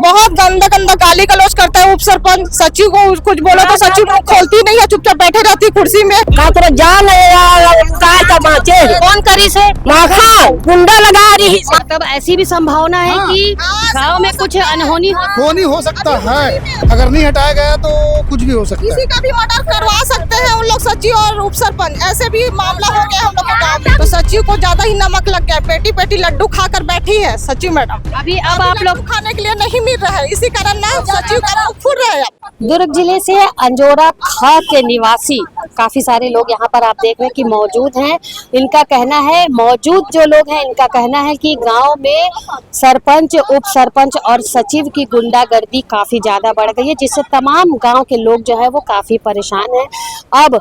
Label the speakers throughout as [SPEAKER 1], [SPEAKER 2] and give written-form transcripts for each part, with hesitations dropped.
[SPEAKER 1] बहुत गंदा गंदा गाली गलौज करता है उप सरपंच। सचिव को कुछ बोला तो सचिव मुंह खोलती नहीं है, चुपचाप बैठे रहती कुर्सी में।
[SPEAKER 2] जान
[SPEAKER 3] कौन करी से
[SPEAKER 2] गुंडा लगा रही।
[SPEAKER 3] मतलब ऐसी भी संभावना है कि गांव में कुछ अनहोनी
[SPEAKER 4] हो सकता है, अगर नहीं हटाया गया तो कुछ भी हो सकता है।
[SPEAKER 1] किसी का भी मर्डर करवा सकते हैं उन लोग, सचिव और उप सरपंच। ऐसे भी मामला हो गया हम लोग के गाँव में। तो सचिव को ज्यादा ही नमक लग गया, पेटी पेटी लड्डू खाकर बैठी है सचिव मैडम।
[SPEAKER 3] अभी अब आप लोग
[SPEAKER 1] खाने के लिए नहीं मिल रहा है, इसी कारण ना सचिव का मुंह फुल रहा है।
[SPEAKER 3] दुर्ग जिले से अंजोरा खां के निवासी काफी सारे लोग यहाँ पर आप देख रहे हैं कि मौजूद हैं। इनका कहना है, मौजूद जो लोग हैं इनका कहना है कि गांव में सरपंच, उप सरपंच और सचिव की गुंडागर्दी काफी ज्यादा बढ़ गई है, जिससे तमाम गांव के लोग जो है वो काफी परेशान हैं। अब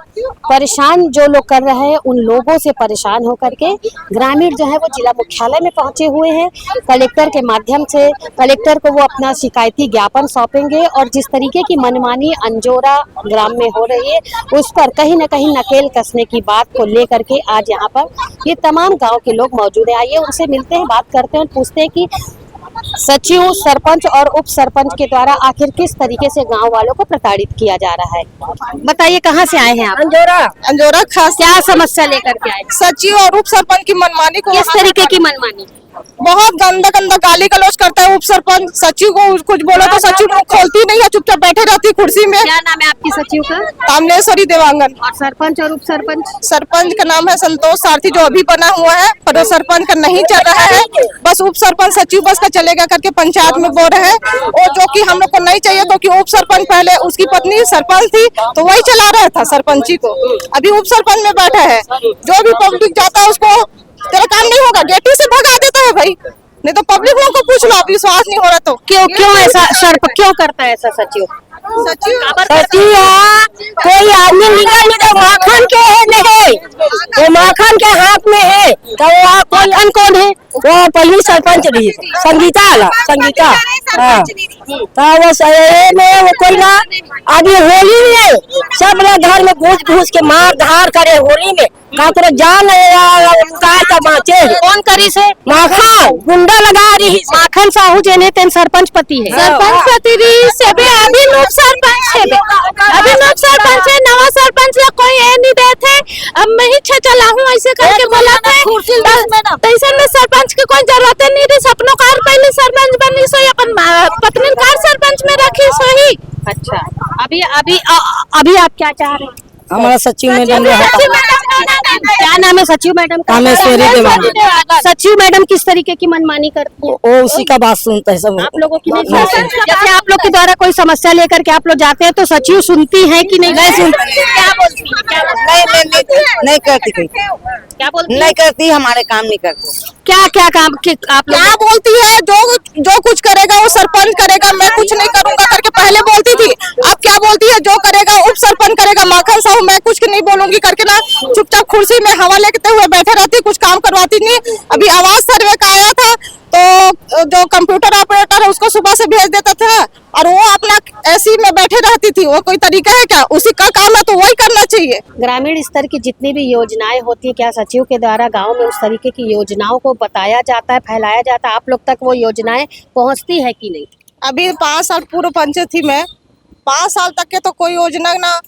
[SPEAKER 3] परेशान जो लोग कर रहे हैं, उन लोगों से परेशान होकर के ग्रामीण जो है वो जिला मुख्यालय में पहुंचे हुए हैं। कलेक्टर के माध्यम से कलेक्टर को वो अपना शिकायती ज्ञापन सौंपेंगे और जिस तरीके की मनमानी अंजोरा ग्राम में हो रही है उस पर कहीं न कहीं नकेल कसने की बात को लेकर के आज यहाँ पर ये तमाम गांव के लोग मौजूद हैं। आइए उनसे मिलते हैं, बात करते हैं, पूछते हैं कि सचिव, सरपंच और उप सरपंच के द्वारा आखिर किस तरीके से गांव वालों को प्रताड़ित किया जा रहा है। बताइए कहाँ से आए हैं आप?
[SPEAKER 1] अंजोरा खास।
[SPEAKER 3] क्या समस्या लेकर के आए?
[SPEAKER 1] सचिव और उप सरपंच की मनमानी को।
[SPEAKER 3] किस तरीके की मनमानी?
[SPEAKER 1] बहुत गंदा गंदा गाली गलौज करता है उप सरपंच। सचिव को कुछ बोला तो सचिव मुंह खोलती नहीं है, चुपचाप बैठे रहती कुर्सी में।
[SPEAKER 3] क्या नाम है आपकी सचिव का?
[SPEAKER 1] कामलेश्वरी देवांगन।
[SPEAKER 3] और सरपंच और उप सरपंच?
[SPEAKER 1] सरपंच का नाम है संतोष सारथी, जो अभी बना हुआ है, पर वो सरपंच का नहीं चल रहा है। बस उप सरपंच सचिव बस का चलेगा करके पंचायत में बोल रहे हैं, और जो कि हम लोग को नहीं चाहिए, क्योंकि उप सरपंच पहले उसकी पत्नी सरपंच थी तो वही चला रहा था सरपंची को। अभी उप सरपंच में बैठा है, जो भी पब्लिक जाता है उसको तेरा काम नहीं होगा गेटी से भगा देता है भाई। नहीं तो पब्लिक लोगों को पूछ लो, आप विश्वास नहीं हो रहा तो।
[SPEAKER 3] क्यों ऐसा क्यों करता है ऐसा सचिव?
[SPEAKER 2] सचिव कोई आदमी निकल नहीं, माखन के है नहीं, वो माखन के हाथ में है। तो वो माखन कौन है? वो पहली सरपंच रही संगीता हाँ। तो वो में वो कोई ना अभी होली में सब लोग घर में घुस के मार धार करे होली में जान
[SPEAKER 3] कौन करी से?
[SPEAKER 2] माखन गुंडा लगा रही।
[SPEAKER 3] माखन साहू जेने तेन सरपंच पति है।
[SPEAKER 1] सरपंच पति सेबे अभी नूप सरपंच है, अभी नूप सरपंच है। नवा सरपंच लोग कोई है नहीं देते, अब मैं ही चला हूँ ऐसे करके बोला था। तैसे में सरपंच की कोई जरूरत नहीं थी, सपनों कार पहले सरपंच बनी सो अपन पत्नी कार सरपंच में रखी सही।
[SPEAKER 3] अच्छा, अभी आप क्या चाह रहे हैं?
[SPEAKER 2] हमारा सचिव मैडम
[SPEAKER 3] क्या नाम है सचिव मैडम का?
[SPEAKER 2] कामेश्वरी देवांगन।
[SPEAKER 3] सचिव मैडम किस तरीके की मनमानी करती है?
[SPEAKER 2] वो उसी का बात सुनता है सब।
[SPEAKER 3] आप लोगों की नहीं सुनती? जैसे आप लोग के द्वारा कोई समस्या लेकर के आप लोग जाते हैं तो सचिव सुनती है कि नहीं?
[SPEAKER 2] नहीं सुनती।
[SPEAKER 3] क्या बोलती है?
[SPEAKER 2] नहीं करती कोई,
[SPEAKER 3] क्या बोलती?
[SPEAKER 2] नहीं करती, हमारे काम नहीं करती।
[SPEAKER 3] क्या काम आप लोग?
[SPEAKER 1] क्या बोलती है? जो कुछ करेगा वो सरपंच करेगा, मैं कुछ नहीं करूंगा करके पहले बोलती थी। अब क्या बोलती है? जो करेगा उप सरपंच करेगा, माखन साहू मैं कुछ नहीं बोलूंगी करके ना चुपचाप कुर्सी में हवा लेते हुए बैठे रहती, कुछ काम करवाती नहीं। अभी आवाज सर्वे का आया था तो जो कंप्यूटर ऑपरेटर है उसको सुबह से भेज देता था और वो अपना ऐसी में बैठे रहती थी। वो कोई तरीका है क्या? उसी का काम है तो वही करना चाहिए।
[SPEAKER 3] ग्रामीण स्तर की जितनी भी योजनाएं होती है, क्या सचिव के द्वारा गांव में उस तरीके की योजनाओं को बताया जाता है, फैलाया जाता है? आप लोग तक वो योजनाएं पहुंचती है कि नहीं?
[SPEAKER 1] अभी 5 साल पूर्व पंचायत थी मैं, 5 साल तक के तो कोई योजना ना,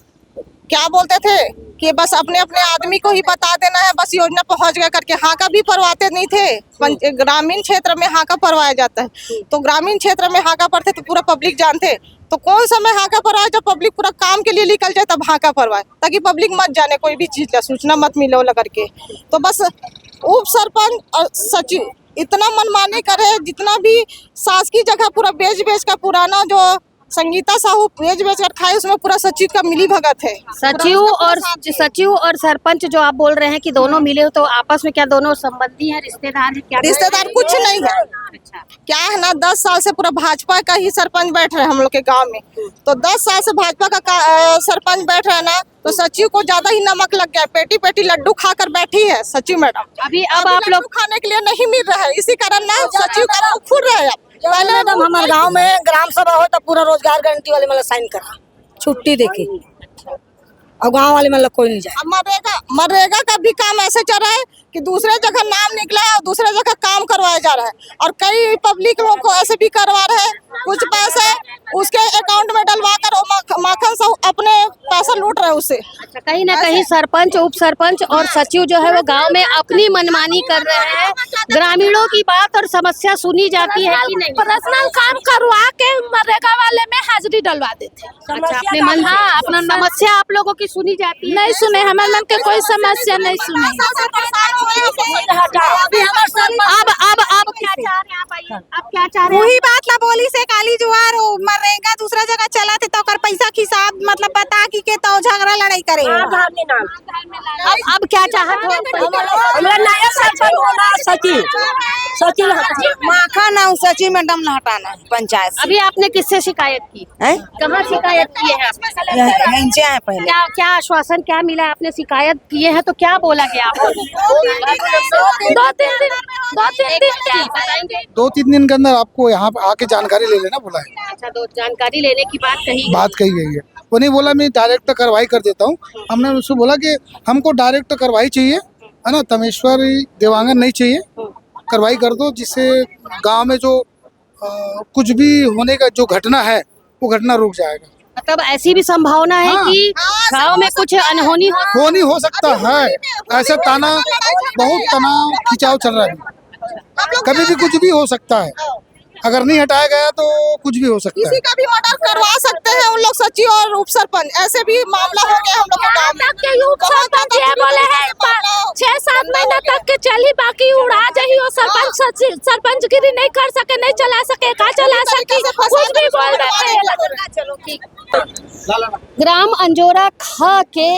[SPEAKER 1] क्या बोलते थे कि बस अपने अपने आदमी को ही बता देना है, बस योजना पहुंच गया करके। हाँ का भी परवाते नहीं थे। ग्रामीण क्षेत्र में हाँ का परवाया जाता है, तो ग्रामीण क्षेत्र में हाँ का परते तो पूरा पब्लिक जानते। तो कौन समय हाँ का परवाए? जब पब्लिक पूरा काम के लिए निकल जाए तब हाँ का परवाए, ताकि पब्लिक मत जाने कोई भी चीज का सूचना मत मिले वाला करके। तो बस उप सरपंच और सचिव इतना मनमानी करे, जितना भी शासकीय जगह पूरा बेच का पुराना जो संगीता साहू बेच कर खाए, उसमें पूरा सचिव का मिली भगत है।
[SPEAKER 3] सचिव और सरपंच जो आप बोल रहे हैं कि दोनों मिले हो, तो आपस में क्या दोनों संबंधी हैं, रिश्तेदार हैं? क्या
[SPEAKER 1] रिश्तेदार कुछ नहीं है।
[SPEAKER 3] अच्छा,
[SPEAKER 1] क्या है ना, 10 साल से पूरा भाजपा का ही सरपंच बैठ रहे हैं हम लोग के गांव में। तो 10 साल से भाजपा का सरपंच बैठ रहे हैं ना, तो सचिव को ज्यादा ही नमक लग गया, पेटी पेटी लड्डू खाकर बैठी है सचिव मैडम।
[SPEAKER 3] अभी अब आप लोग
[SPEAKER 1] खाने के लिए नहीं मिल रहा है, इसी कारण ना सचिव का मुंह फुल रहा है।
[SPEAKER 2] पहले मैडम हमारे गांव में ग्राम सभा हो तो पूरा रोजगार गारंटी वाले मतलब साइन करा, छुट्टी देके, और गांव वाले मतलब कोई नहीं जाए।
[SPEAKER 1] मनरेगा का भी काम ऐसे चल रहा है कि दूसरे जगह नाम निकला है और दूसरे जगह काम करवाया जा रहा है, और कई पब्लिक लोगों को ऐसे भी करवा रहे हैं। कुछ से।
[SPEAKER 3] अच्छा, कहीं ना कहीं सरपंच, उप सरपंच और सचिव जो है वो गांव में अपनी मनमानी कर रहे हैं। ग्रामीणों की बात और समस्या सुनी जाती है कि नहीं?
[SPEAKER 5] पर्सनल काम करवा के मनरेगा वाले में हाजिरी डलवा देते हैं।
[SPEAKER 3] अच्छा, अपने मन, हाँ, अपना समस्या आप लोगों की सुनी जाती है?
[SPEAKER 5] नहीं सुने, हमारे मन के कोई समस्या नहीं सुने।
[SPEAKER 3] अब क्या चाह रहे हैं आप? आइए, अब क्या चाह रहे हैं?
[SPEAKER 6] वही बात ला बोली से काली जुआर मरेगा दूसरा जगह चला थे तो कर पैसा के हिसाब मतलब बता के तो झगड़ा लड़ाई करे।
[SPEAKER 3] अब क्या चाहत हो?
[SPEAKER 2] हमरा नया सरपंच होना सचिव सचिव
[SPEAKER 6] माखन और सचिव मैडम ने हटाना है पंचायत से।
[SPEAKER 3] अभी आपने किससे शिकायत की? कहाँ शिकायत की है आपने?
[SPEAKER 6] हेंचे हैं पहले।
[SPEAKER 3] क्या क्या आश्वासन क्या मिला? आपने शिकायत किए हैं तो क्या बोला गया आपको?
[SPEAKER 5] 2-3 दिन क्या
[SPEAKER 3] बताएंगे?
[SPEAKER 4] 2-3 दिन के अंदर आपको यहाँ पे आके जानकारी ले लेना बोला है,
[SPEAKER 3] अच्छा, तो जानकारी लेने की बात कही।
[SPEAKER 4] बात कही गई है। वो नहीं बोला मैं डायरेक्ट कार्रवाई कर देता हूँ। हमने उससे बोला कि हमको डायरेक्ट कार्रवाई चाहिए, है ना, तमेश्वरी देवांगन नहीं चाहिए, कार्रवाई कर दो जिससे गांव में जो कुछ भी होने का जो घटना है वो घटना रुक जाएगा।
[SPEAKER 3] मतलब ऐसी भी संभावना है
[SPEAKER 4] हाँ।
[SPEAKER 3] कि गांव में कुछ अनहोनी हो।
[SPEAKER 4] नहीं हो सकता है, ऐसा बहुत तनाव खिंचाव चल रहा है, कभी भी कुछ भी हो सकता है। अगर नहीं हटाया गया तो कुछ भी हो सकता है।
[SPEAKER 1] किसी का भी मर्डर करवा सकते हैं उन लोग, सचिव और उप सरपंच। ऐसे भी मामला हो गया हम लोग के गाँव में।
[SPEAKER 5] के उप सरपंच ये बोले हैं 6-7 महीना तक के चली, बाकी उड़ा जाही। वो सरपंचगिरी नहीं कर सके, नहीं चला सके, का चला सके, कुछ भी बोल रहे हैं।
[SPEAKER 3] चलो ठीक। ग्राम अंजोरा ख के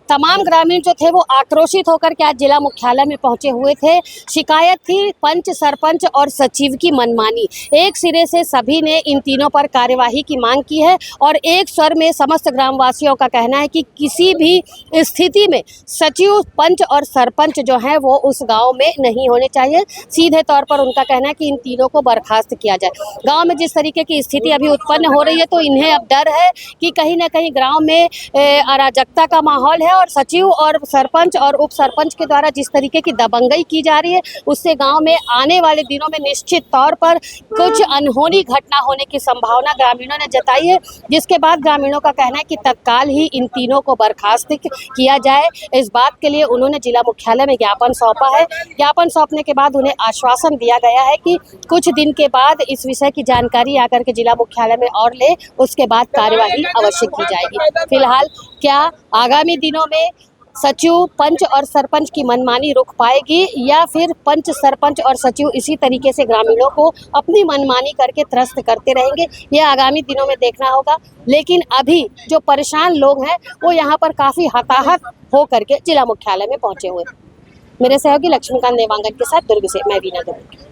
[SPEAKER 3] तमाम ग्रामीण जो थे वो आक्रोशित होकर के आज जिला मुख्यालय में पहुंचे हुए थे। शिकायत थी पंच, सरपंच और सचिव की मनमानी। एक सिरे से सभी ने इन तीनों पर कार्यवाही की मांग की है और एक स्वर में समस्त ग्रामवासियों का कहना है कि किसी भी स्थिति में सचिव, पंच और सरपंच जो हैं वो उस गांव में नहीं होने चाहिए। सीधे तौर पर उनका कहना है कि इन तीनों को बर्खास्त किया जाए। गाँव में जिस तरीके की स्थिति अभी उत्पन्न हो रही है तो इन्हें अब डर है कि कहीं ना कहीं गाँव में अराजकता का माहौल है और सचिव और सरपंच और उप सरपंच के द्वारा जिस तरीके की दबंगई की जा रही है उससे गांव में आने वाले दिनों में निश्चित तौर पर कुछ अनहोनी घटना होने की संभावना ग्रामीणों ने जताई है, जिसके बाद ग्रामीणों का कहना है कि तत्काल ही इन तीनों को बर्खास्त किया जाए। इस बात के लिए उन्होंने जिला मुख्यालय में ज्ञापन सौंपा है। ज्ञापन सौंपने के बाद उन्हें आश्वासन दिया गया है कि कुछ दिन के बाद इस विषय की जानकारी आकर के जिला मुख्यालय में और ले, उसके बाद कार्यवाही अवश्य की जाएगी। फिलहाल क्या आगामी दिनों में सचिव, पंच और सरपंच की मनमानी रुक पाएगी या फिर पंच, सरपंच और सचिव इसी तरीके से ग्रामीणों को अपनी मनमानी करके त्रस्त करते रहेंगे, यह आगामी दिनों में देखना होगा। लेकिन अभी जो परेशान लोग हैं वो यहाँ पर काफ़ी हताहत हो करके जिला मुख्यालय में पहुँचे हुए। मेरे सहयोगी लक्ष्मीकांत देवांगन के साथ दुर्ग से मैं वीना दुर्ग।